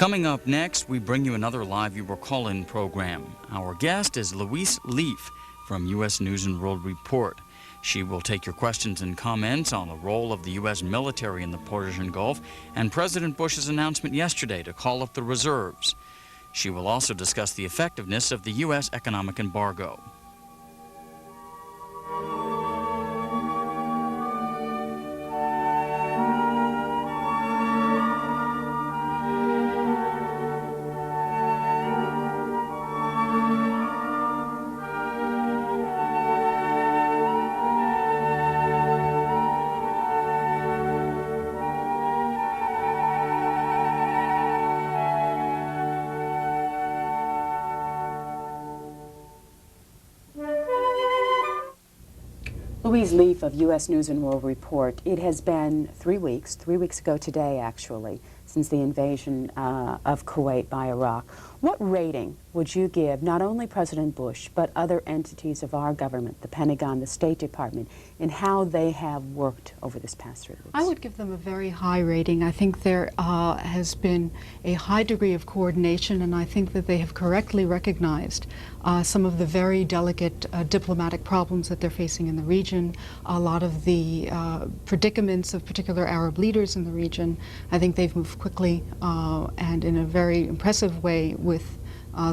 Coming up next, we bring you another live viewer call-in program. Our guest is Louise Lief from U.S. News and World Report. She will take your questions and comments on the role of the U.S. military in the Persian Gulf and President Bush's announcement yesterday to call up the reserves. She will also discuss the effectiveness of the U.S. economic embargo. Louise Lief of U.S. News and World Report. It has been 3 weeks ago today actually, since the invasion of Kuwait by Iraq. What rating would you give not only President Bush, but other entities of our government, the Pentagon, the State Department, in how they have worked over this past 3 weeks? I would give them a very high rating. I think there has been a high degree of coordination, and I think that they have correctly recognized some of the very delicate diplomatic problems that they're facing in the region, a lot of the predicaments of particular Arab leaders in the region. I think they've moved quickly and in a very impressive way with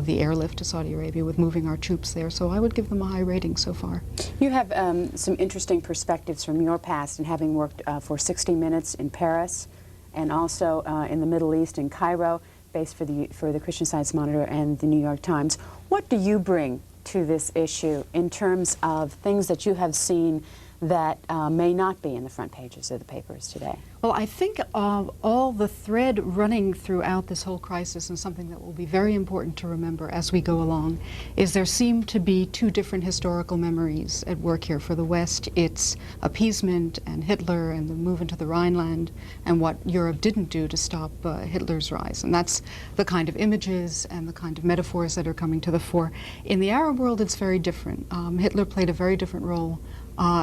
the airlift to Saudi Arabia, with moving our troops there. So I would give them a high rating so far. You have some interesting perspectives from your past in having worked for 60 Minutes in Paris and also in the Middle East in Cairo, based for the Christian Science Monitor and the New York Times. What do you bring to this issue in terms of things that you have seen that may not be in the front pages of the papers today? Well, I think all the thread running throughout this whole crisis, and something that will be very important to remember as we go along, is there seem to be two different historical memories at work here. For the West, it's appeasement and Hitler and the move into the Rhineland and what Europe didn't do to stop Hitler's rise. And that's the kind of images and the kind of metaphors that are coming to the fore. In the Arab world, it's very different. Hitler played a very different role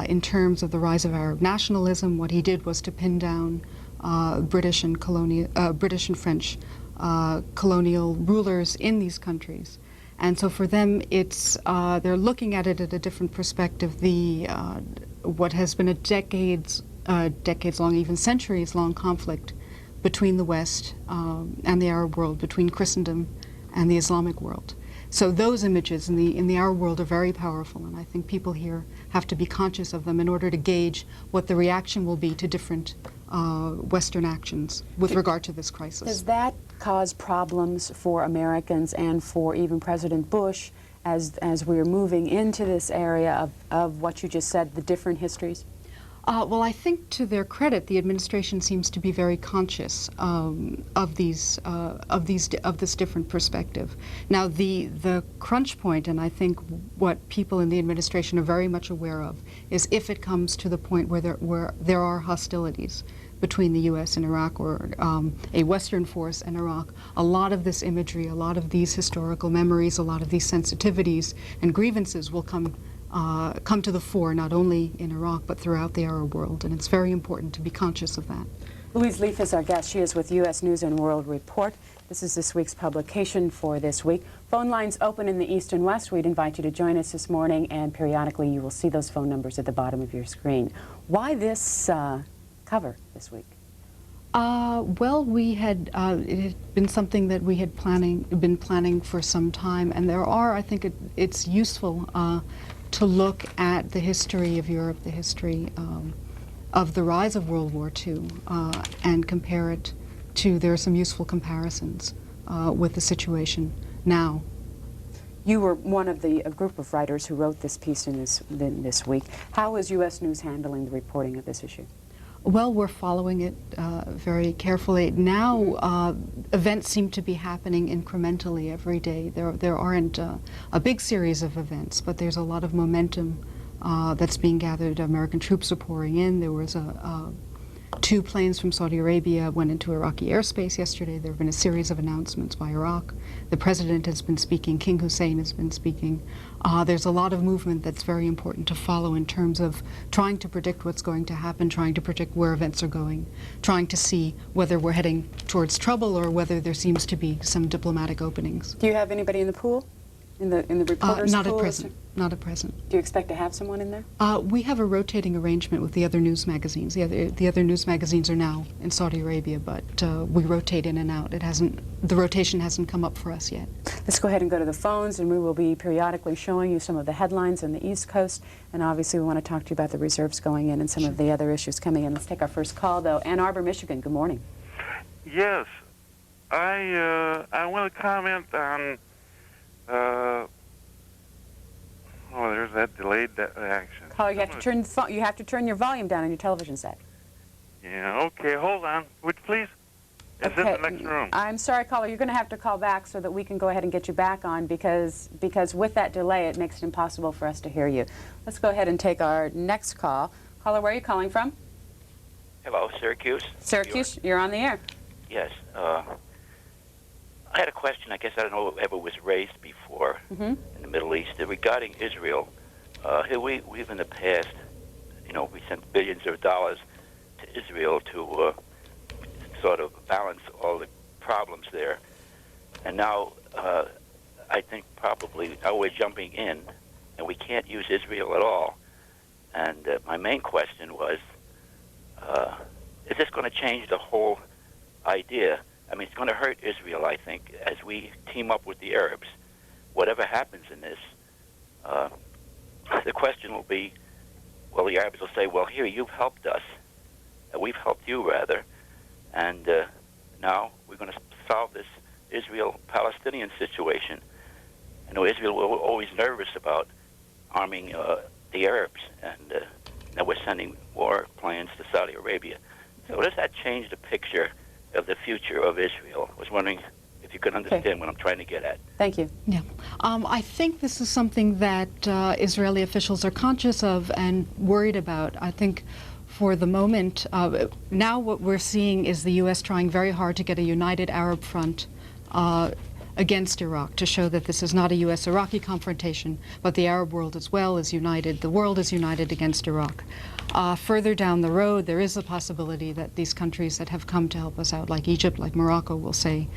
in terms of the rise of Arab nationalism. What he did was to pin down British and French colonial rulers in these countries. And so for them, it's they're looking at it at a different perspective. What has been a decades-long, even centuries-long conflict between the West and the Arab world, between Christendom and the Islamic world. So those images in the Arab world are very powerful, and I think people here have to be conscious of them in order to gauge what the reaction will be to different Western actions with regard to this crisis. Does that cause problems for Americans and for even President Bush as we're moving into this area of what you just said, the different histories? Well, I think to their credit, the administration seems to be very conscious of this different perspective. Now, the crunch point, and I think what people in the administration are very much aware of, is if it comes to the point where there are hostilities between the U.S. and Iraq, or a Western force and Iraq, a lot of this imagery, a lot of these historical memories, a lot of these sensitivities and grievances will come to the fore, not only in Iraq, but throughout the Arab world. And it's very important to be conscious of that. Louise Lief is our guest. She is with U.S. News and World Report. This is this week's publication for this week. Phone lines open in the East and West. We'd invite you to join us this morning, and periodically you will see those phone numbers at the bottom of your screen. Why this cover this week? Well, it had been something that we had been planning for some time, and I think it's useful to look at the history of Europe, the history of the rise of World War II, and compare it to, there are some useful comparisons with the situation now. You were one of a group of writers who wrote this piece in this week. How is U.S. News handling the reporting of this issue? Well, we're following it very carefully. Now, events seem to be happening incrementally every day. There aren't a big series of events, but there's a lot of momentum that's being gathered. American troops are pouring in. There was 2 planes from Saudi Arabia went into Iraqi airspace yesterday. There have been a series of announcements by Iraq. The president has been speaking. King Hussein has been speaking. There's a lot of movement that's very important to follow in terms of trying to predict what's going to happen, trying to predict where events are going, trying to see whether we're heading towards trouble or whether there seems to be some diplomatic openings. Do you have anybody in the pool? In the reporters' Not pool? at present. Not at present. Do you expect to have someone in there? We have a rotating arrangement with the other news magazines. The other news magazines are now in Saudi Arabia, but we rotate in and out. The rotation hasn't come up for us yet. Let's go ahead and go to the phones, and we will be periodically showing you some of the headlines on the East Coast. And obviously, we want to talk to you about the reserves going in and some of the other issues coming in. Let's take our first call, though. Ann Arbor, Michigan. Good morning. Yes, I want to comment on. There's that delayed action. Caller, you have to turn your volume down on your television set. Yeah. Okay. Hold on. Would you please? It's in the next room. I'm sorry, caller. You're going to have to call back so that we can go ahead and get you back on because with that delay, it makes it impossible for us to hear you. Let's go ahead and take our next call. Caller, where are you calling from? Hello, Syracuse. Syracuse, you're on the air. Yes. I had a question. I guess I don't know if it was raised before in the Middle East regarding Israel. We've in the past, we sent billions of dollars to Israel to sort of balance all the problems there. And now I think probably now we're jumping in and we can't use Israel at all. And my main question was, is this going to change the whole idea? I mean, it's going to hurt Israel, I think, as we team up with the Arabs. Whatever happens in this, the question will be, well, the Arabs will say, well, here, you've helped us. We've helped you, rather. And now we're going to solve this Israel-Palestinian situation. I know Israel was always nervous about arming the Arabs, and now we're sending war planes to Saudi Arabia. So does that change the picture of the future of Israel? I was wondering if you could understand what I'm trying to get at. Thank you. Yeah. I think this is something that Israeli officials are conscious of and worried about. I think for the moment, now what we're seeing is the U.S. trying very hard to get a united Arab front against Iraq, to show that this is not a U.S.-Iraqi confrontation, but the Arab world as well is united. The world is united against Iraq. Further down the road, there is a possibility that these countries that have come to help us out, like Egypt, like Morocco, will say,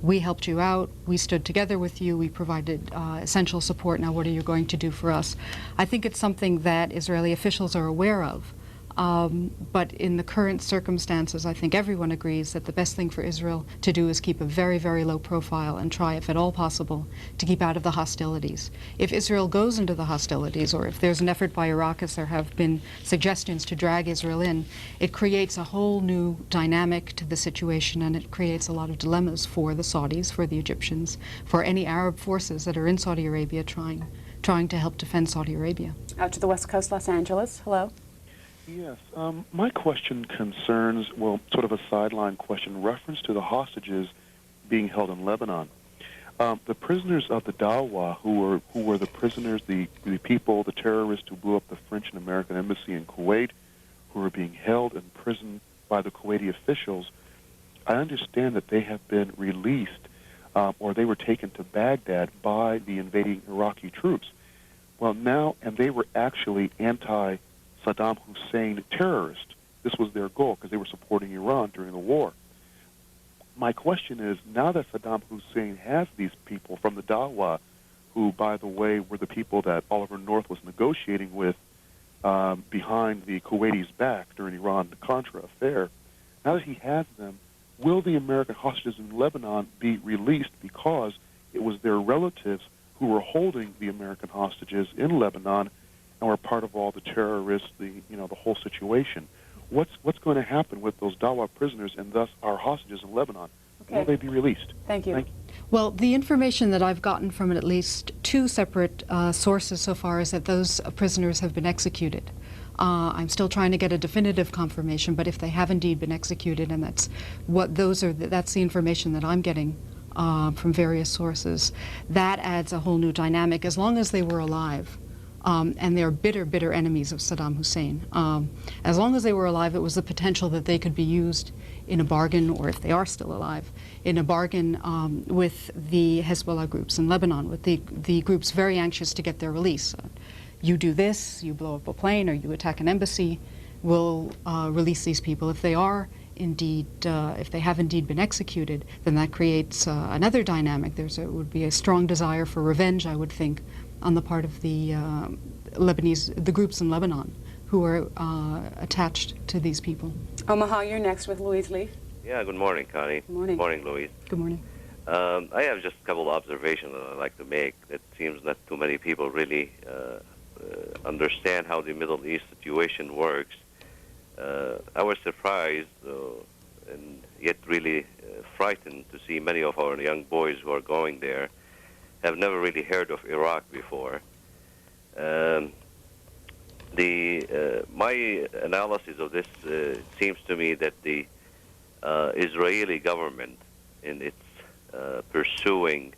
we helped you out, we stood together with you, we provided essential support, now what are you going to do for us? I think it's something that Israeli officials are aware of. But in the current circumstances, I think everyone agrees that the best thing for Israel to do is keep a very, very low profile and try, if at all possible, to keep out of the hostilities. If Israel goes into the hostilities, or if there's an effort by Iraq, as there have been suggestions to drag Israel in, it creates a whole new dynamic to the situation, and it creates a lot of dilemmas for the Saudis, for the Egyptians, for any Arab forces that are in Saudi Arabia trying to help defend Saudi Arabia. Out to the West Coast, Los Angeles. Hello. Yes, my question concerns, well, sort of a sideline question, reference to the hostages being held in Lebanon. The prisoners of the Dawa, who were the prisoners, the people, the terrorists who blew up the French and American embassy in Kuwait, who were being held in prison by the Kuwaiti officials, I understand that they have been released, or they were taken to Baghdad by the invading Iraqi troops. Well, now, and they were actually Saddam Hussein terrorists. This was their goal because they were supporting Iran during the war. My question is, now that Saddam Hussein has these people from the Dawa, who, by the way, were the people that Oliver North was negotiating with behind the Kuwaitis' back during Iran-Contra affair, now that he has them, will the American hostages in Lebanon be released because it was their relatives who were holding the American hostages in Lebanon and were part of all the terrorists, the whole situation? What's going to happen with those Dawa prisoners and thus our hostages in Lebanon? Okay. Will they be released? Thank you. Well, the information that I've gotten from at least 2 separate sources so far is that those prisoners have been executed. I'm still trying to get a definitive confirmation, but if they have indeed been executed, and that's the information that I'm getting from various sources, that adds a whole new dynamic. As long as they were alive, and they're bitter, bitter enemies of Saddam Hussein. As long as they were alive, it was the potential that they could be used in a bargain, or if they are still alive, in a bargain with the Hezbollah groups in Lebanon, with the groups very anxious to get their release. You do this, you blow up a plane, or you attack an embassy, we'll release these people. If they are indeed, if they have indeed been executed, then that creates another dynamic. Would be a strong desire for revenge, I would think, on the part of the the groups in Lebanon who are attached to these people. Omaha, you're next with Louise Lief. Yeah, good morning, Connie. Good morning. Good morning, Louise. Good morning. I have just a couple of observations that I'd like to make. It seems not too many people really understand how the Middle East situation works. I was surprised and yet really frightened to see many of our young boys who are going there have never really heard of Iraq before. My analysis of this seems to me that the Israeli government, in its pursuing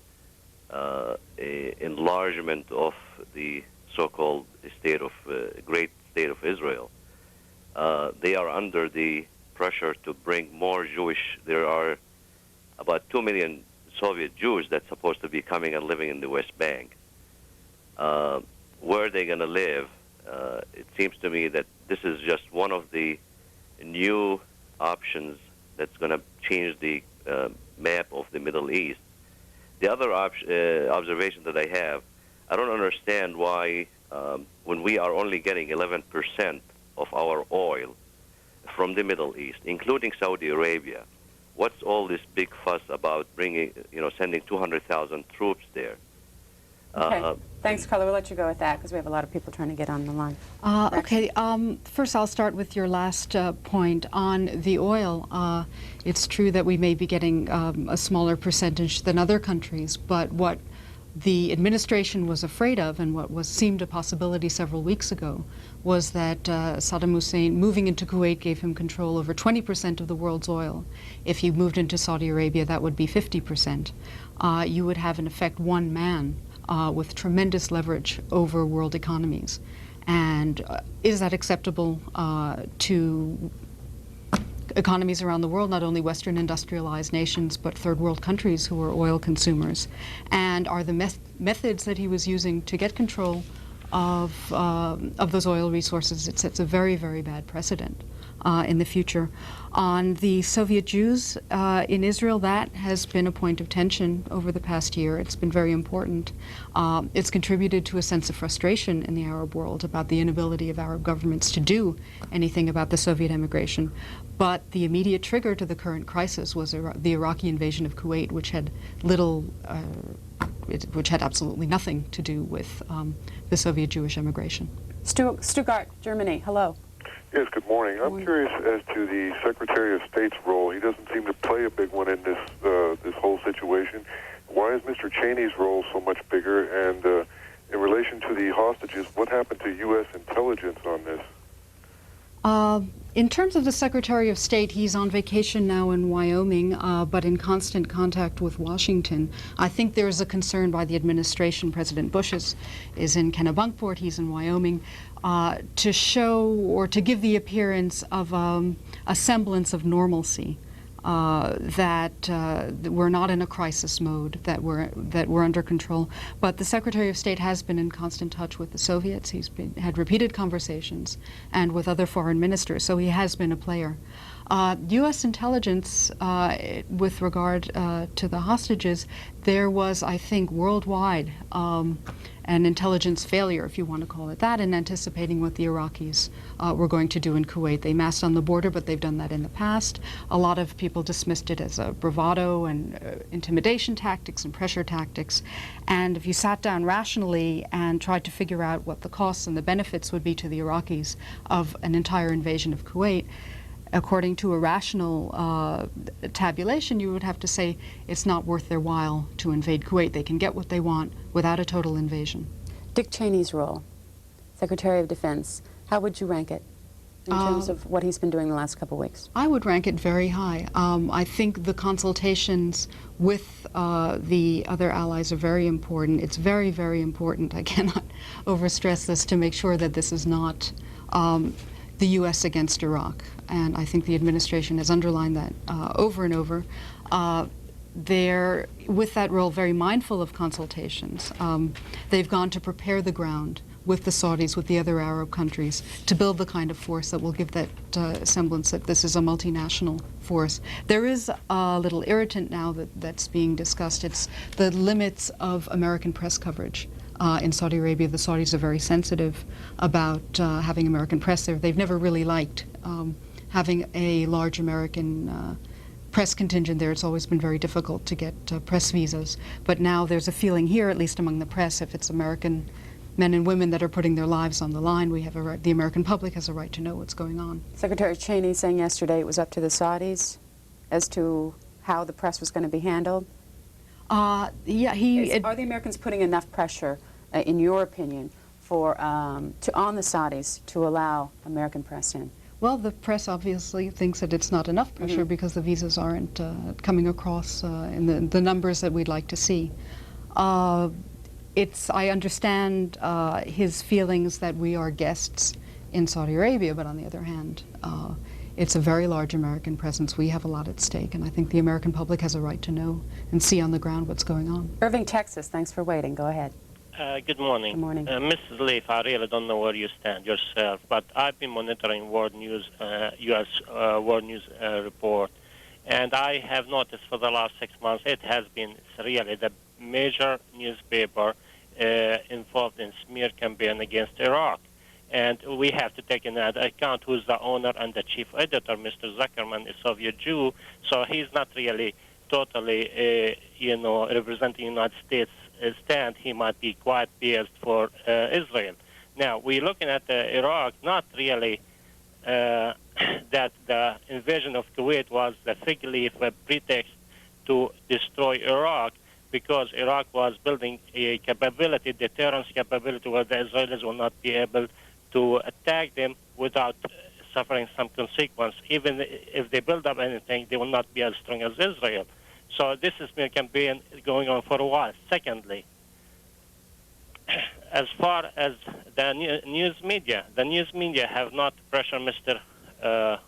enlargement of the so-called great state of Israel, they are under the pressure to bring more Jewish. There are about 2 million Soviet Jews that's supposed to be coming and living in the West Bank. Where are they going to live? It seems to me that this is just one of the new options that's going to change the map of the Middle East. The other observation that I have, I don't understand why when we are only getting 11% of our oil from the Middle East, including Saudi Arabia, what's all this big fuss about sending 200,000 troops there? Okay. Thanks, Carla. We'll let you go with that because we have a lot of people trying to get on the line. Okay. First, I'll start with your last point on the oil. It's true that we may be getting a smaller percentage than other countries, but what the administration was afraid of, and what seemed a possibility several weeks ago, was that Saddam Hussein moving into Kuwait gave him control over 20% of the world's oil. If he moved into Saudi Arabia, that would be 50%. You would have, in effect, one man with tremendous leverage over world economies. And is that acceptable to economies around the world, not only Western industrialized nations, but third world countries who are oil consumers? And are the methods that he was using to get control of those oil resources, it sets a very, very bad precedent in the future. On the Soviet Jews in Israel, that has been a point of tension over the past year. It's been very important. It's contributed to a sense of frustration in the Arab world about the inability of Arab governments to do anything about the Soviet emigration. But the immediate trigger to the current crisis was the Iraqi invasion of Kuwait, which had which had absolutely nothing to do with the Soviet Jewish emigration. Stuttgart, Germany. Hello. Yes, good morning. I'm curious as to the Secretary of State's role. He doesn't seem to play a big one in this whole situation. Why is Mr. Cheney's role so much bigger? And in relation to the hostages, what happened to U.S. intelligence on this? In terms of the Secretary of State, he's on vacation now in Wyoming, but in constant contact with Washington. I think there is a concern by the administration. President Bush is in Kennebunkport, he's in Wyoming, to show or to give the appearance of a semblance of normalcy, that we're not in a crisis mode, that we're under control. But the Secretary of State has been in constant touch with the Soviets. He's had repeated conversations, and with other foreign ministers, so he has been a player. U.S. intelligence, with regard to the hostages, there was, I think, worldwide an intelligence failure, if you want to call it that, in anticipating what the Iraqis were going to do in Kuwait. They massed on the border, but they've done that in the past. A lot of people dismissed it as a bravado and intimidation tactics and pressure tactics. And if you sat down rationally and tried to figure out what the costs and the benefits would be to the Iraqis of an entire invasion of Kuwait, according to a rational tabulation, you would have to say it's not worth their while to invade Kuwait. They can get what they want without a total invasion. Dick Cheney's role, Secretary of Defense, how would you rank it? in terms of what he's been doing the last couple of weeks? I would rank it very high. I think the consultations with the other allies are very important. It's very, very important. I cannot overstress this, to make sure that this is not the U.S. against Iraq. And I think the administration has underlined that over and over. They're, with that role, very mindful of consultations. They've gone to prepare the ground with the Saudis, with the other Arab countries, to build the kind of force that will give that semblance that this is a multinational force. There is a little irritant now that's being discussed. It's the limits of American press coverage in Saudi Arabia. The Saudis are very sensitive about having American press there. They've never really liked having a large American press contingent there. It's always been very difficult to get press visas. But now there's a feeling here, at least among the press, if it's American men and women that are putting their lives on the line, we have a right, the American public has a right to know what's going on. Secretary Cheney saying yesterday it was up to the Saudis as to how the press was going to be handled. Yeah, Are the Americans putting enough pressure, in your opinion, for on the Saudis to allow American press in? Well, the press obviously thinks that it's not enough pressure because the visas aren't coming across in the numbers that we'd like to see. I understand his feelings that we are guests in Saudi Arabia, but on the other hand, it's a very large American presence. We have a lot at stake, and I think the American public has a right to know and see on the ground what's going on. Irving, Texas, thanks for waiting. Go ahead. Good morning. Good morning. Mrs. Lief, I really don't know where you stand yourself, but I've been monitoring world news, U.S. World News report, and I have noticed for the last 6 months it has been really the major newspaper involved in smear campaign against Iraq. And we have to take into account who's the owner and the chief editor. Mr. Zuckerman is a Soviet Jew, so he's not really totally, representing the United States stand. He might be quite biased for Israel. Now, we're looking at Iraq, not really that the invasion of Kuwait was the fig leaf, a pretext to destroy Iraq, because Iraq was building a capability, deterrence capability, where the Israelis will not be able to attack them without suffering some consequence. Even if they build up anything, they will not be as strong as Israel. So this is a campaign going on for a while. Secondly, as far as the news media have not pressured Mr.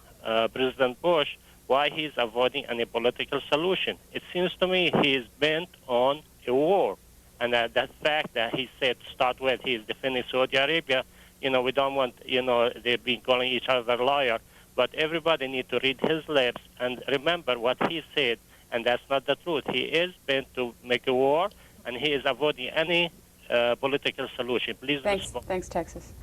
President Bush why he's avoiding any political solution. It seems to me he is bent on a war. And that fact that he said to start with, he is defending Saudi Arabia, we don't want, they've been calling each other liar, but everybody needs to read his lips and remember what he said, and that's not the truth. He is bent to make a war, and he is avoiding any political solution. Please respond. Thanks, Texas.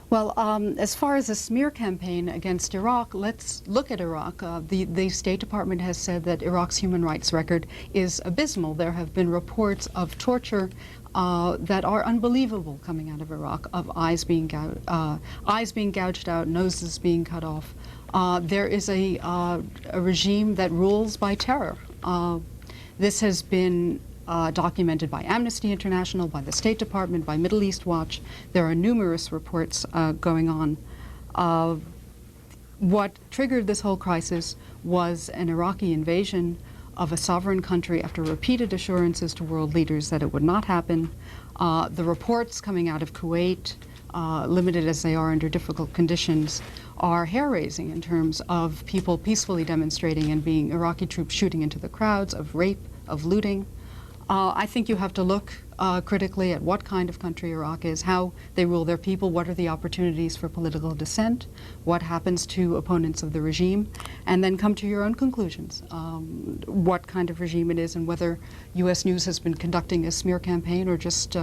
Well, as far as the smear campaign against Iraq, let's look at Iraq. The State Department has said that Iraq's human rights record is abysmal. There have been reports of torture that are unbelievable coming out of Iraq, of eyes being gouged out, noses being cut off. There is a regime that rules by terror. This has been documented by Amnesty International, by the State Department, by Middle East Watch. There are numerous reports going on. What triggered this whole crisis was an Iraqi invasion of a sovereign country after repeated assurances to world leaders that it would not happen. The reports coming out of Kuwait, limited as they are under difficult conditions, are hair-raising in terms of people peacefully demonstrating and being Iraqi troops shooting into the crowds, of rape, of looting. I think you have to look critically at what kind of country Iraq is, how they rule their people, what are the opportunities for political dissent, what happens to opponents of the regime, and then come to your own conclusions. What kind of regime it is and whether U.S. News has been conducting a smear campaign or just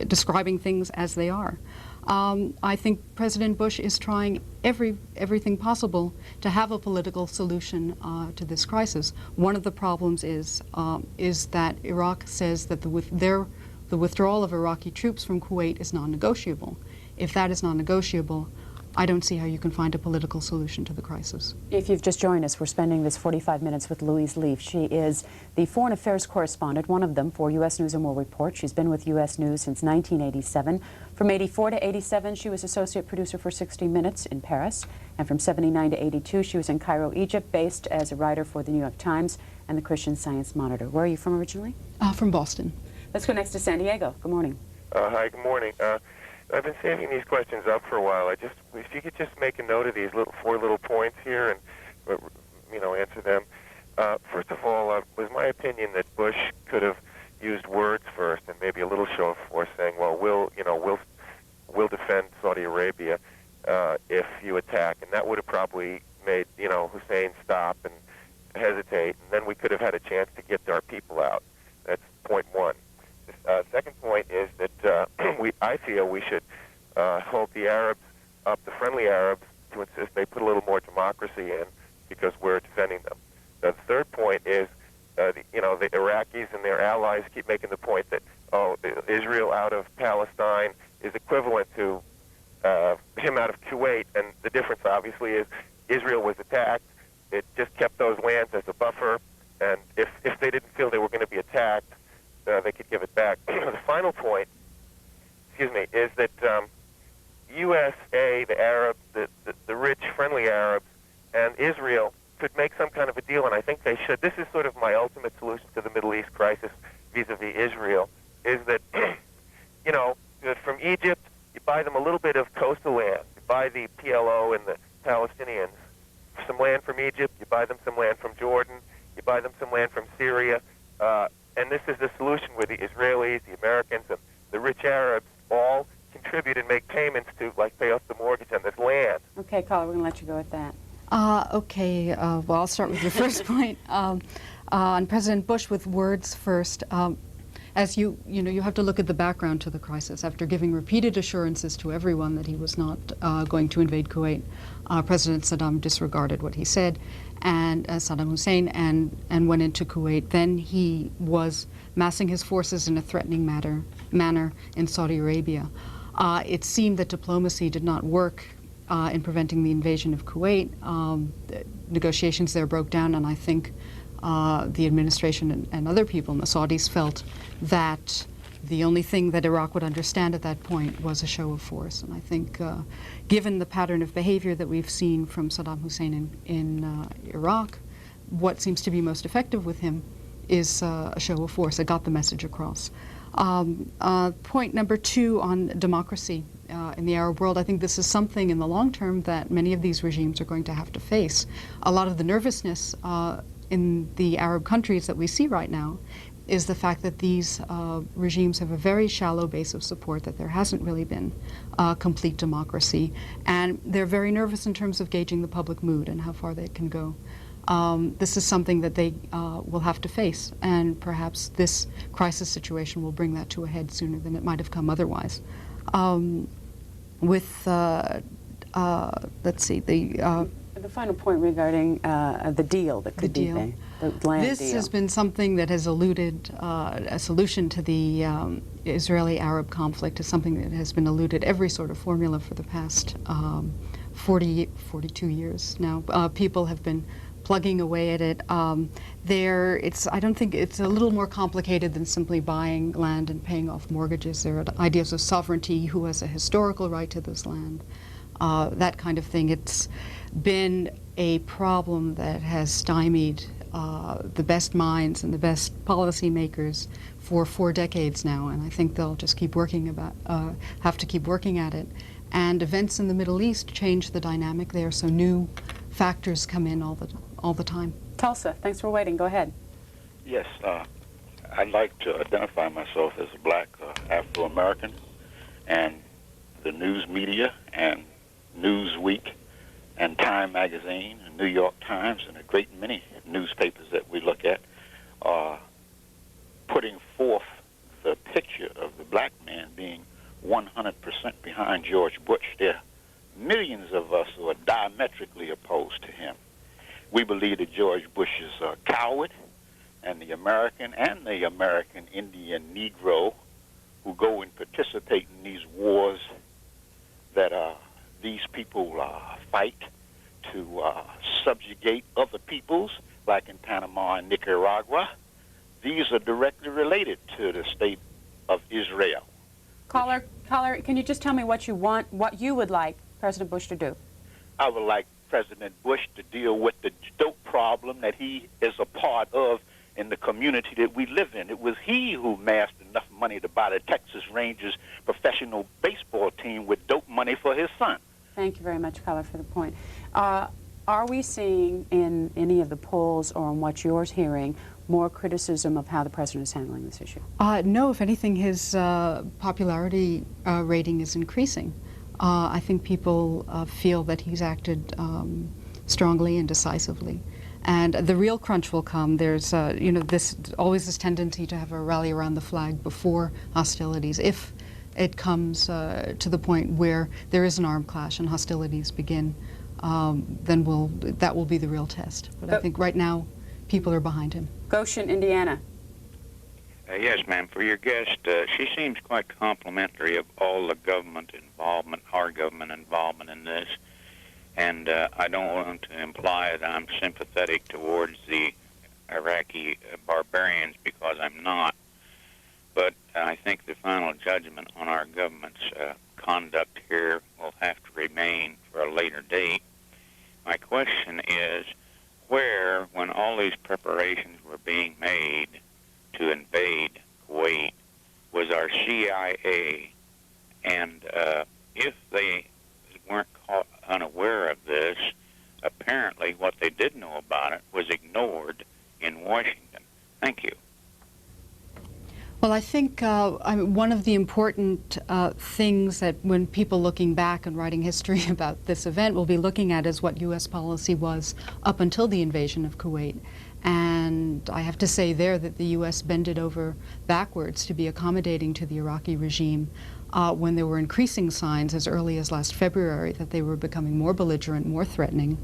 describing things as they are. I think President Bush is trying everything possible to have a political solution to this crisis. One of the problems is that Iraq says that the withdrawal of Iraqi troops from Kuwait is non-negotiable. If that is non-negotiable, I don't see how you can find a political solution to the crisis. If you've just joined us, we're spending this 45 minutes with Louise Lief. She is the foreign affairs correspondent, one of them for U.S. News and World Report. She's been with U.S. News since 1987. From 84 to 87, she was associate producer for 60 Minutes in Paris. And from 79 to 82, she was in Cairo, Egypt, based as a writer for the New York Times and the Christian Science Monitor. Where are you from originally? From Boston. Let's go next to San Diego. Good morning. Hi, good morning. I've been saving these questions up for a while. If you could just make a note of these four little points here and, answer them. First of all, was my opinion that Bush could have used words first and maybe a little show of force, saying, "Well, we'll defend Saudi Arabia if you attack," and that would have probably made Hussein stop and hesitate, and then we could have had a chance to get our people out. That's point one. The second point is that I feel we should hold the Arabs up, the friendly Arabs, to insist they put a little more democracy in because we're defending them. The third point is, the Iraqis and their allies keep making the point that, Israel out of Palestine is equivalent to him out of Kuwait, and the difference obviously is Israel was attacked. It just kept those lands as a buffer, and if they didn't feel they were going to be attacked, they could give it back. The final point, is that USA, the Arabs, the rich, friendly Arabs, and Israel could make some kind of a deal, and I think they should. This is sort of my ultimate solution to the Middle East crisis vis-a-vis Israel, is that, from Egypt, you buy them a little bit of coastal land. You buy the PLO and the Palestinians some land from Egypt, you buy them some land from Jordan, you buy them some land from Syria, and this is the solution where the Israelis, the Americans, and the rich Arabs all contribute and make payments to, pay off the mortgage on this land. Okay, caller, we're going to let you go with that. Well, I'll start with your first point. On President Bush, with words first, as you have to look at the background to the crisis. After giving repeated assurances to everyone that he was not going to invade Kuwait, President Saddam disregarded what he said, and Saddam Hussein, and went into Kuwait. Then he was massing his forces in a threatening manner in Saudi Arabia. It seemed that diplomacy did not work in preventing the invasion of Kuwait. Negotiations there broke down, and I think the administration and other people and the Saudis felt that the only thing that Iraq would understand at that point was a show of force. And I think given the pattern of behavior that we've seen from Saddam Hussein in Iraq, what seems to be most effective with him is a show of force. It got the message across. Point number two on democracy in the Arab world, I think this is something in the long term that many of these regimes are going to have to face. A lot of the nervousness in the Arab countries that we see right now is the fact that these regimes have a very shallow base of support, that there hasn't really been complete democracy, and they're very nervous in terms of gauging the public mood and how far they can go. This is something that they will have to face, and perhaps this crisis situation will bring that to a head sooner than it might have come otherwise. The final point regarding the deal that could be made, the land this deal. Has been something that has eluded a solution to the Israeli-Arab conflict, is something that has been eluded every sort of formula for the past 42 years now. People have been plugging away at it. I don't think it's a little more complicated than simply buying land and paying off mortgages. There are ideas of sovereignty, who has a historical right to this land, that kind of thing. It's been a problem that has stymied the best minds and the best policymakers for 4 decades now, and I think they'll just keep have to keep working at it. And events in the Middle East change the dynamic there, so new factors come in all the time. Tulsa, thanks for waiting. Go ahead. Yes, I'd like to identify myself as a black Afro-American, and the news media and Newsweek and Time Magazine and New York Times and a great many newspapers that we look at are putting forth the picture of the black man being 100% behind George Bush. There are millions of us who are diametrically opposed to him. We believe that George Bush is a coward, and the American Indian Negro who go and participate in these wars that are these people fight to subjugate other peoples, like in Panama and Nicaragua. These are directly related to the state of Israel. Caller, can you just tell me what you want, what you would like President Bush to do? I would like President Bush to deal with the dope problem that he is a part of in the community that we live in. It was he who amassed enough money to buy the Texas Rangers professional baseball team with dope money for his son. Thank you very much, caller, for the point. Are we seeing in any of the polls or on what you're hearing more criticism of how the president is handling this issue? No, if anything, his popularity rating is increasing. I think people feel that he's acted strongly and decisively. And the real crunch will come. There's, always this tendency to have a rally around the flag before hostilities. If it comes to the point where there is an armed clash and hostilities begin, then that will be the real test. But I think right now, people are behind him. Goshen, Indiana. Yes, ma'am. For your guest, she seems quite complimentary of all the government involvement, our government involvement in this. And I don't want to imply that I'm sympathetic towards the Iraqi barbarians, because I'm not. But I think the final judgment on our government's conduct here will have to remain for a later date. My question is, where, when all these preparations were being made to invade Kuwait, was our CIA? And if they weren't caught unaware of this, apparently what they did know about it was ignored in Washington. Thank you. Well, I think one of the important things that when people looking back and writing history about this event will be looking at is what U.S. policy was up until the invasion of Kuwait. And I have to say there that the U.S. bended over backwards to be accommodating to the Iraqi regime when there were increasing signs as early as last February that they were becoming more belligerent, more threatening,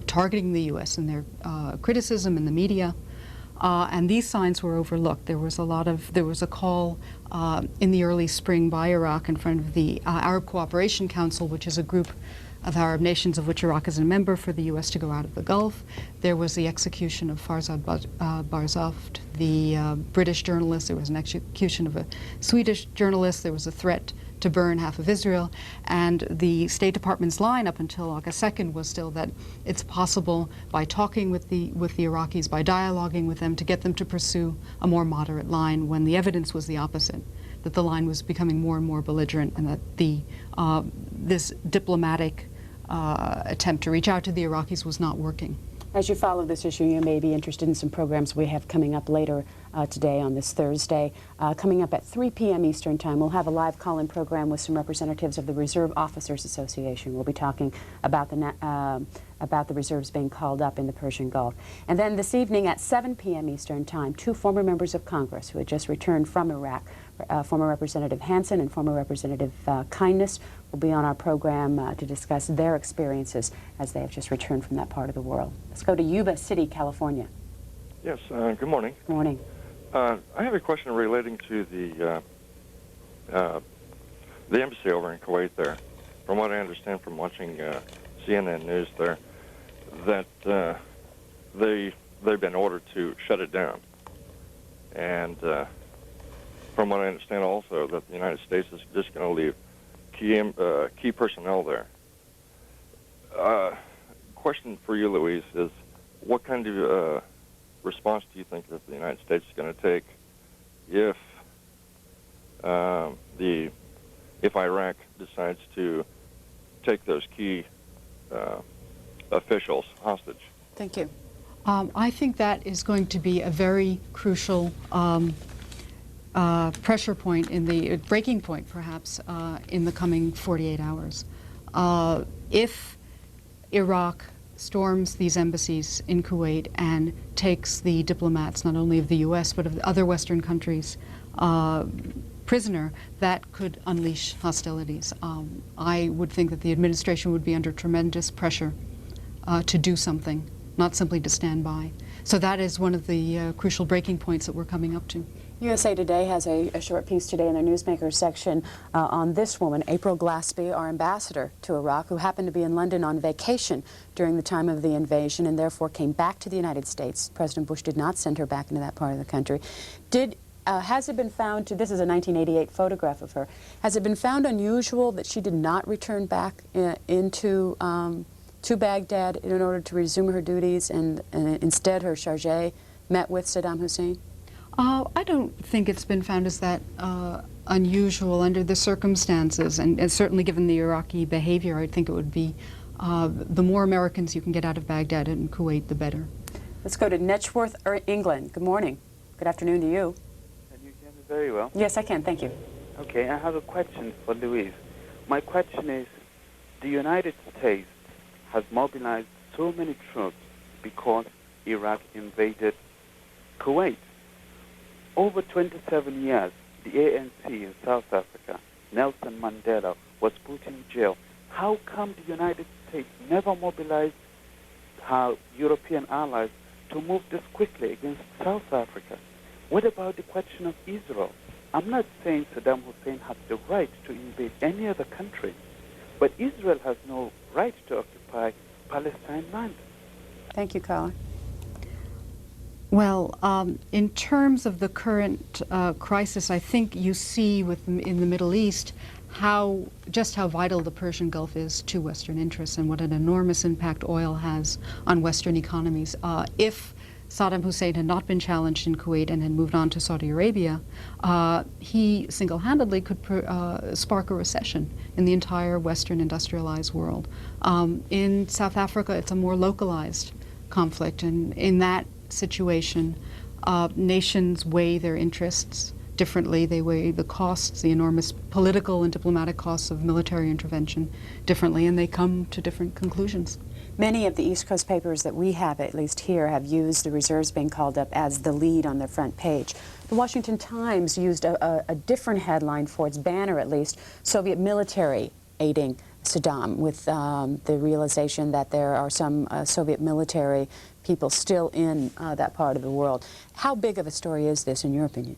targeting the U.S. in their criticism in the media. And these signs were overlooked. There was a call in the early spring by Iraq in front of the Arab Cooperation Council, which is a group of Arab nations of which Iraq is a member, for the U.S. to go out of the Gulf. There was the execution of Farzad Barzaft, the British journalist. There was an execution of a Swedish journalist. There was a threat to burn half of Israel. And the State Department's line up until August 2nd was still that it's possible, by talking with the Iraqis, by dialoguing with them, to get them to pursue a more moderate line, when the evidence was the opposite, that the line was becoming more and more belligerent, and that this diplomatic attempt to reach out to the Iraqis was not working. As you follow this issue, you may be interested in some programs we have coming up later today on this Thursday. Coming up at 3 p.m. Eastern Time, we'll have a live call-in program with some representatives of the Reserve Officers Association. We'll be talking about the reserves being called up in the Persian Gulf. And then this evening at 7 p.m. Eastern Time, two former members of Congress who had just returned from Iraq, former Representative Hansen and former Representative Kindness, will be on our program to discuss their experiences as they have just returned from that part of the world. Let's go to Yuba City, California. Yes, good morning. Good morning. I have a question relating to the embassy over in Kuwait there. From what I understand from watching CNN News there, that they've been ordered to shut it down. And from what I understand also, that the United States is just going to leave key personnel there. Question for you, Louise, is what kind of response do you think that the United States is going to take if Iraq decides to take those key officials hostage? Thank you. I think that is going to be a very crucial pressure point, in the breaking point, perhaps, in the coming 48 hours. If Iraq storms these embassies in Kuwait and takes the diplomats, not only of the U.S. but of the other Western countries, prisoner, that could unleash hostilities. I would think that the administration would be under tremendous pressure to do something, not simply to stand by. So that is one of the crucial breaking points that we're coming up to. USA Today has a short piece today in their newsmakers section on this woman, April Glaspie, our ambassador to Iraq, who happened to be in London on vacation during the time of the invasion and therefore came back to the United States. President Bush did not send her back into that part of the country. Has it been found, this is a 1988 photograph of her, has it been found unusual that she did not return back to Baghdad in order to resume her duties, and instead her charge met with Saddam Hussein? I don't think it's been found as that unusual under the circumstances, and certainly given the Iraqi behavior, I think it would be the more Americans you can get out of Baghdad and Kuwait, the better. Let's go to Netchworth, England. Good morning. Good afternoon to you. Can you hear me very well? Yes, I can. Thank you. Okay, I have a question for Louise. My question is, the United States has mobilized so many troops because Iraq invaded Kuwait. Over 27 years, the ANC in South Africa, Nelson Mandela, was put in jail. How come the United States never mobilized her European allies to move this quickly against South Africa? What about the question of Israel? I'm not saying Saddam Hussein has the right to invade any other country, but Israel has no right to occupy Palestine land. Thank you, Colin. Well, in terms of the current crisis, I think you see in the Middle East just how vital the Persian Gulf is to Western interests and what an enormous impact oil has on Western economies. If Saddam Hussein had not been challenged in Kuwait and had moved on to Saudi Arabia, he single-handedly could spark a recession in the entire Western industrialized world. In South Africa, it's a more localized conflict, and in that situation, nations weigh their interests differently. They weigh the costs, the enormous political and diplomatic costs of military intervention differently, and they come to different conclusions. Many of the East Coast papers that we have, at least here, have used the reserves being called up as the lead on their front page. The Washington Times used a different headline for its banner, at least, Soviet military aiding Saddam, with the realization that there are some Soviet military people still in that part of the world. How big of a story is this, in your opinion?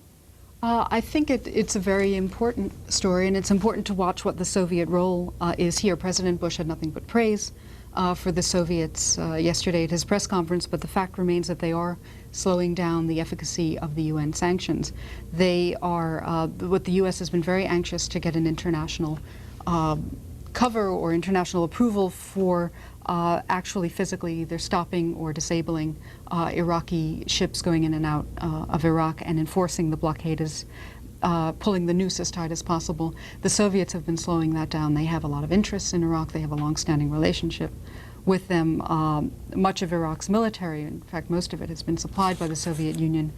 I think it's a very important story, and it's important to watch what the Soviet role is here. President Bush had nothing but praise for the Soviets yesterday at his press conference, but the fact remains that they are slowing down the efficacy of the UN sanctions. They are, what the U.S. has been very anxious to get an international cover or international approval for actually physically either stopping or disabling Iraqi ships going in and out of Iraq and enforcing the blockade as pulling the noose as tight as possible. The Soviets have been slowing that down. They have a lot of interests in Iraq. They have a long-standing relationship with them. Much of Iraq's military, in fact most of it, has been supplied by the Soviet Union.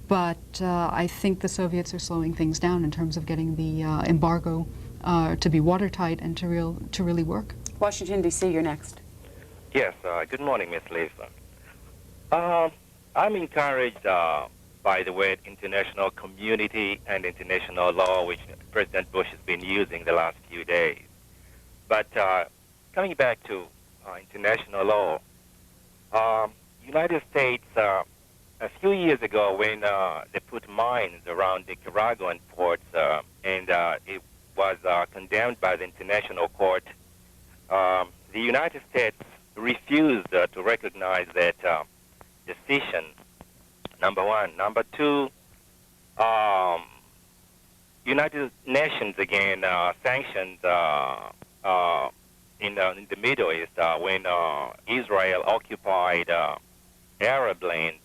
But I think the Soviets are slowing things down in terms of getting the embargo to be watertight and to really work. Washington, D.C., you're next. Yes, good morning, Ms. Lief. I'm encouraged by the way international community and international law, which President Bush has been using the last few days. But coming back to international law, United States, a few years ago when they put mines around the Nicaraguan ports and it was condemned by the International Court, the United States refused to recognize that decision, number one. Number two, United Nations again sanctioned in the Middle East when Israel occupied Arab lands.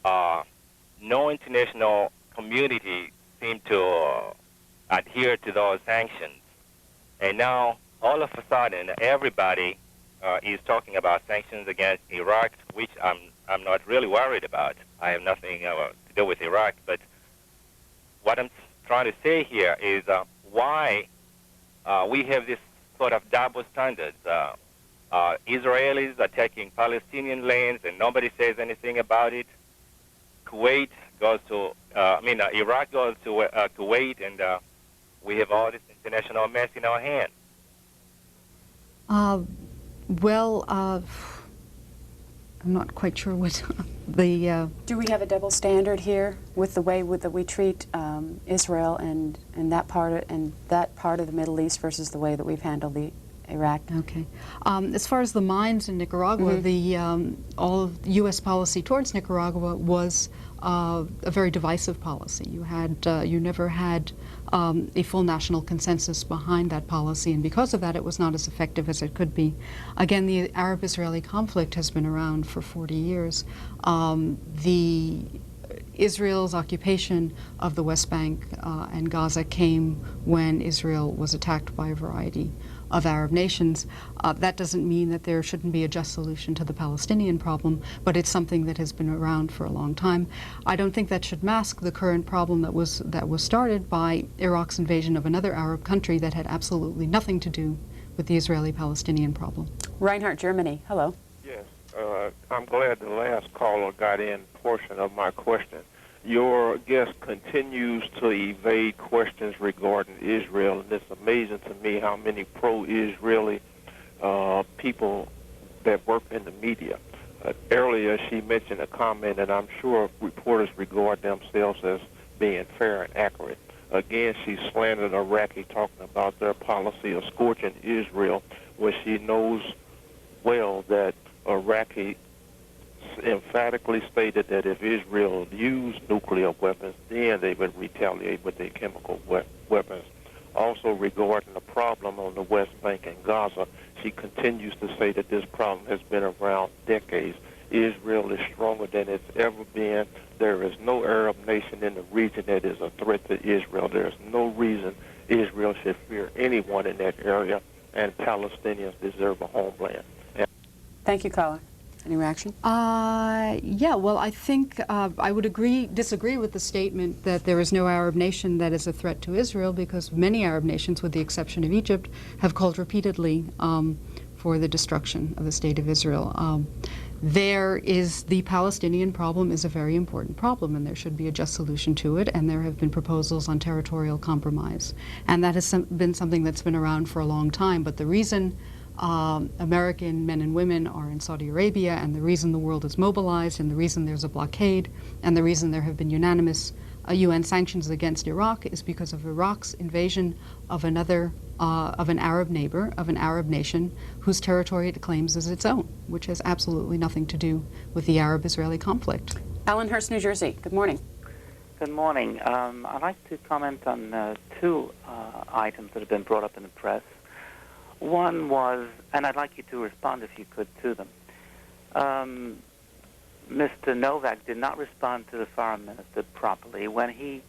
No international community seemed to adhere to those sanctions. And now, all of a sudden, everybody is talking about sanctions against Iraq, which I'm not really worried about. I have nothing to do with Iraq. But what I'm trying to say here is why we have this sort of double standards. Israelis attacking Palestinian lands and nobody says anything about it. Kuwait goes to, Iraq goes to Kuwait, and we have all this international mess in our hands. I'm not quite sure what the... Do we have a double standard here with the way that we treat Israel and that part of the Middle East versus the way that we've handled the Iraq? Okay. As far as the mines in Nicaragua, all of the U.S. policy towards Nicaragua was a very divisive policy. You never had a full national consensus behind that policy, and because of that, it was not as effective as it could be. Again, the Arab-Israeli conflict has been around for 40 years. Israel's occupation of the West Bank and Gaza came when Israel was attacked by a variety of Arab nations. That doesn't mean that there shouldn't be a just solution to the Palestinian problem, but it's something that has been around for a long time. I don't think that should mask the current problem that was started by Iraq's invasion of another Arab country that had absolutely nothing to do with the Israeli-Palestinian problem. Reinhardt, Germany. Hello. Yes, I'm glad the last caller got in portion of my question. Your guest continues to evade questions regarding Israel, and it's amazing to me how many pro-Israeli people that work in the media. Earlier, she mentioned a comment that I'm sure reporters regard themselves as being fair and accurate. Again, she slandered Iraqi, talking about their policy of scorching Israel, when she knows well that Iraqi emphatically stated that if Israel used nuclear weapons, then they would retaliate with their chemical weapons. Also, regarding the problem on the West Bank and Gaza, she continues to say that this problem has been around decades. Israel is stronger than it's ever been. There is no Arab nation in the region that is a threat to Israel. There is no reason Israel should fear anyone in that area, and Palestinians deserve a homeland. Thank you, caller. Any reaction? Yeah, well, I think I would disagree with the statement that there is no Arab nation that is a threat to Israel, because many Arab nations, with the exception of Egypt, have called repeatedly for the destruction of the State of Israel. The Palestinian problem is a very important problem, and there should be a just solution to it, and there have been proposals on territorial compromise. And that has been something that's been around for a long time, but the reason American men and women are in Saudi Arabia, and the reason the world is mobilized, and the reason there's a blockade, and the reason there have been unanimous UN sanctions against Iraq is because of Iraq's invasion of an Arab neighbor, of an Arab nation whose territory it claims as its own, which has absolutely nothing to do with the Arab-Israeli conflict. Ellenhurst, New Jersey. Good morning. Good morning. I'd like to comment on two items that have been brought up in the press. One was, and I'd like you to respond if you could to them. Mr. Novak did not respond to the foreign minister properly when he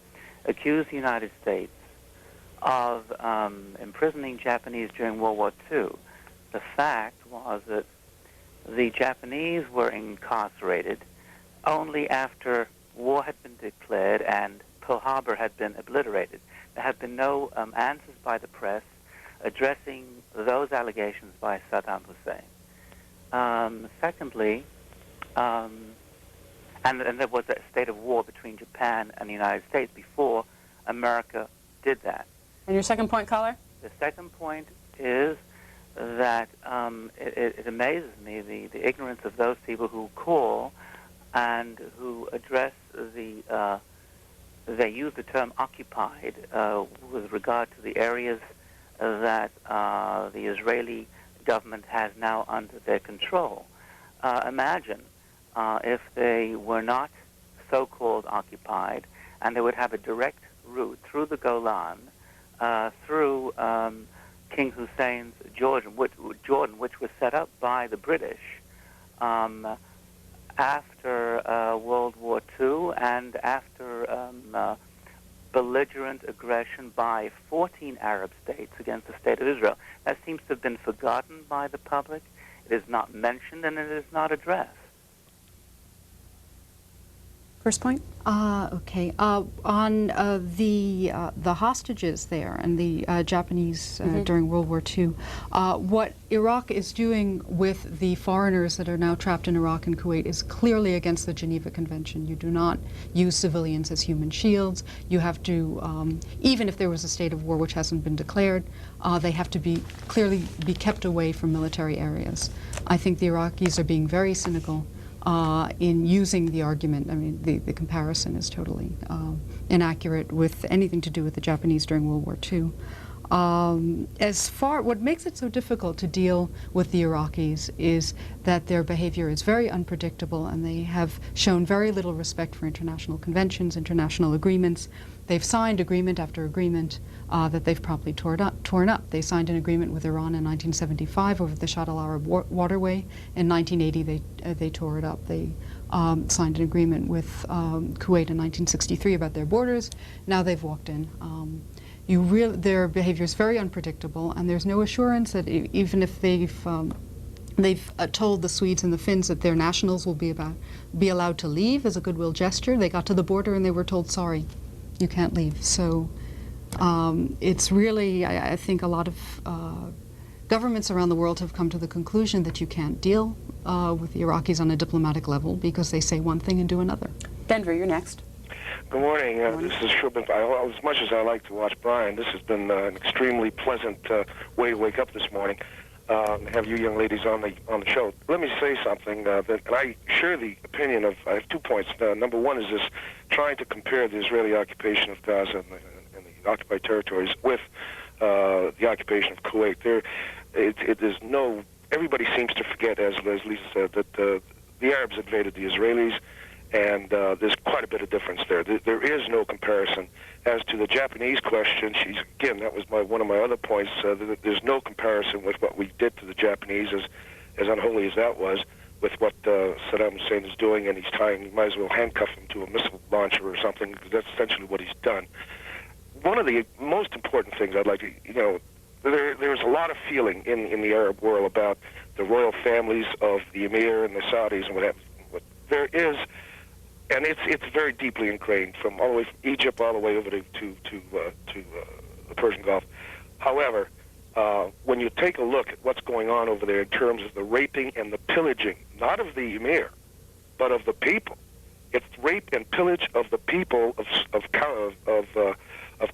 accused the United States of imprisoning Japanese during World War II. The fact was that the Japanese were incarcerated only after war had been declared and Pearl Harbor had been obliterated. There had been no answers by the press addressing those allegations by Saddam Hussein. Secondly, and there was a state of war between Japan and the United States before America did that. And your second point, caller? The second point is that it amazes me the ignorance of those people who call and who address they use the term occupied with regard to the areas that the Israeli government has now under their control. Imagine if they were not so-called occupied, and they would have a direct route through the Golan, through King Hussein's Jordan, which was set up by the British after World War II and after belligerent aggression by 14 Arab states against the State of Israel. That seems to have been forgotten by the public. It is not mentioned, and it is not addressed. First point? Okay. On the hostages there and the Japanese during World War II, what Iraq is doing with the foreigners that are now trapped in Iraq and Kuwait is clearly against the Geneva Convention. You do not use civilians as human shields. You have to, even if there was a state of war which hasn't been declared, they have to clearly be kept away from military areas. I think the Iraqis are being very cynical in using the argument. I mean, the comparison is totally inaccurate with anything to do with the Japanese during World War II. What makes it so difficult to deal with the Iraqis is that their behavior is very unpredictable, and they have shown very little respect for international conventions, international agreements. They've signed agreement after agreement that they've promptly torn up. They signed an agreement with Iran in 1975 over the Shatt al-Arab waterway. In 1980, they tore it up. They signed an agreement with Kuwait in 1963 about their borders. Now they've walked in. Their behavior is very unpredictable, and there's no assurance that even if they've told the Swedes and the Finns that their nationals will be allowed to leave as a goodwill gesture. They got to the border and they were told, sorry, you can't leave. So it's really, I think a lot of governments around the world have come to the conclusion that you can't deal with the Iraqis on a diplomatic level because they say one thing and do another. Denver, you're next. Good morning. This is Shubin. As much as I like to watch Brian, this has been an extremely pleasant way to wake up this morning. Have you young ladies on the show. Let me say something and I share the opinion of. I have 2 points. Number one is this: trying to compare the Israeli occupation of Gaza and the occupied territories with the occupation of Kuwait. There's no. Everybody seems to forget, as Lisa said, that the Arabs invaded the Israelis. And there's quite a bit of difference there. There is no comparison. As to the Japanese question, that was one of my other points. There's no comparison with what we did to the Japanese, as unholy as that was, with what Saddam Hussein is doing, and you might as well handcuff him to a missile launcher or something, because that's essentially what he's done. One of the most important things I'd like to, there's a lot of feeling in the Arab world about the royal families of the Emir and the Saudis and what have you. There is. And it's very deeply ingrained from all the way from Egypt all the way over to the Persian Gulf. However, when you take a look at what's going on over there in terms of the raping and the pillaging, not of the emir, but of the people, it's rape and pillage of the people of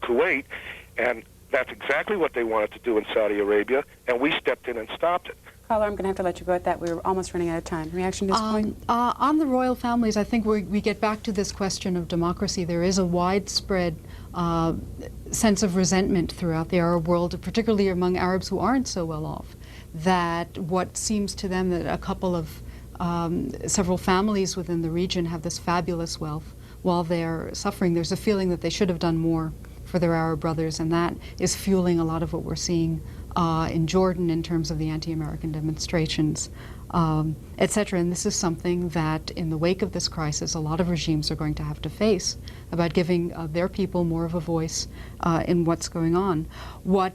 Kuwait, and that's exactly what they wanted to do in Saudi Arabia, and we stepped in and stopped it. Caller, I'm going to have to let you go at that. We're almost running out of time. Reaction to this point? On the royal families, I think we get back to this question of democracy. There is a widespread sense of resentment throughout the Arab world, particularly among Arabs who aren't so well off, that what seems to them that a couple of several families within the region have this fabulous wealth while they're suffering. There's a feeling that they should have done more for their Arab brothers, and that is fueling a lot of what we're seeing in Jordan in terms of the anti-American demonstrations, etc. And this is something that, in the wake of this crisis, a lot of regimes are going to have to face about giving their people more of a voice in what's going on. What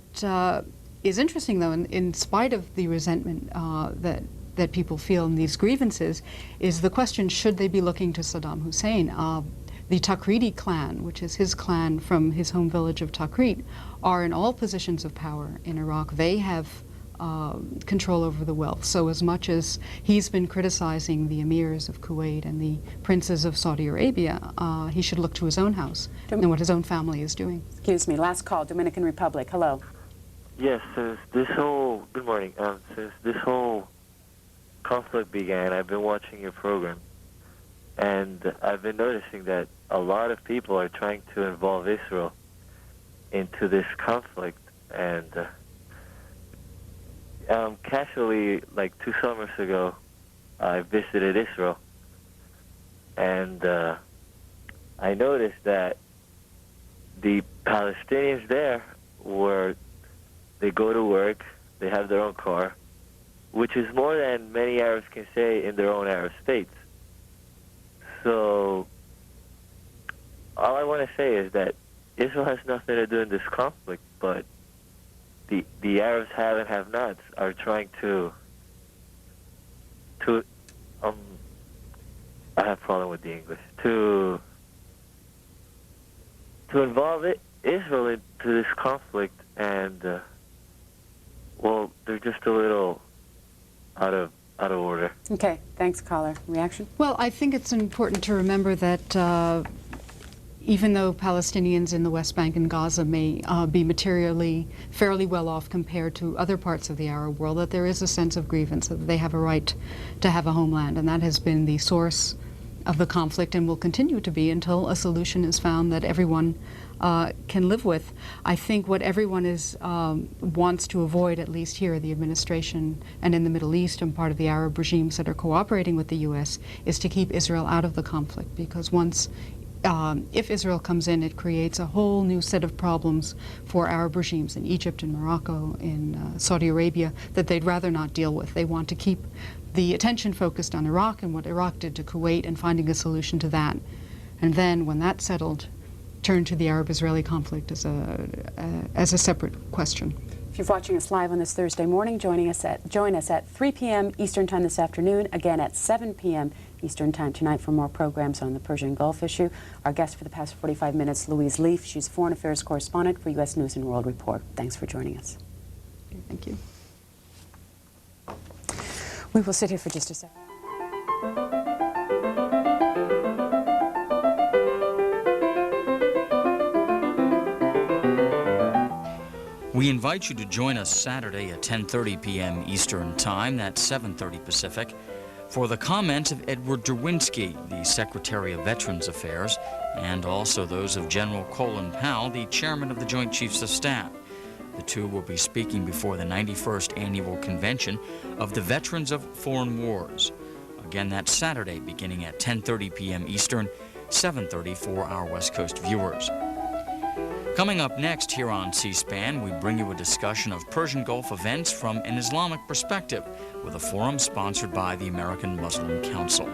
is interesting, though, in spite of the resentment that people feel in these grievances, is the question, should they be looking to Saddam Hussein? The Takriti clan, which is his clan from his home village of Takrit, are in all positions of power in Iraq. They have control over the wealth. So as much as he's been criticizing the emirs of Kuwait and the princes of Saudi Arabia, he should look to his own house and what his own family is doing. Excuse me, last call, Dominican Republic. Hello. Yes, good morning. Since this whole conflict began, I've been watching your program. And I've been noticing that a lot of people are trying to involve Israel into this conflict. And casually, like 2 summers ago, I visited Israel. And I noticed that the Palestinians there they go to work, they have their own car, which is more than many Arabs can say in their own Arab states. So, all I want to say is that Israel has nothing to do in this conflict, but the Arabs have and have-nots are trying to I have a problem with the English, to involve Israel into this conflict, and they're just a little out of order. Okay, thanks, caller. Reaction? Well, I think it's important to remember that even though Palestinians in the West Bank and Gaza may be materially fairly well off compared to other parts of the Arab world, that there is a sense of grievance, that they have a right to have a homeland. And that has been the source of the conflict and will continue to be until a solution is found that everyone can live with. I think what everyone wants to avoid, at least here, the administration and in the Middle East and part of the Arab regimes that are cooperating with the U.S., is to keep Israel out of the conflict, because if Israel comes in, it creates a whole new set of problems for Arab regimes in Egypt, in Morocco, in Saudi Arabia, that they'd rather not deal with. They want to keep the attention focused on Iraq and what Iraq did to Kuwait and finding a solution to that. And then, when that's settled, turn to the Arab-Israeli conflict as a separate question. If you're watching us live on this Thursday morning, join us at 3 p.m. Eastern Time this afternoon, again at 7 p.m. Eastern Time tonight for more programs on the Persian Gulf issue. Our guest for the past 45 minutes, Louise Lief. She's Foreign Affairs Correspondent for U.S. News and World Report. Thanks for joining us. Thank you. We will sit here for just a second. We invite you to join us Saturday at 10:30 p.m. Eastern Time, that's 7:30 Pacific, for the comments of Edward Derwinski, the Secretary of Veterans Affairs, and also those of General Colin Powell, the Chairman of the Joint Chiefs of Staff. The two will be speaking before the 91st Annual Convention of the Veterans of Foreign Wars. Again, that's Saturday, beginning at 10:30 p.m. Eastern, 7:30 for our West Coast viewers. Coming up next here on C-SPAN, we bring you a discussion of Persian Gulf events from an Islamic perspective with a forum sponsored by the American Muslim Council.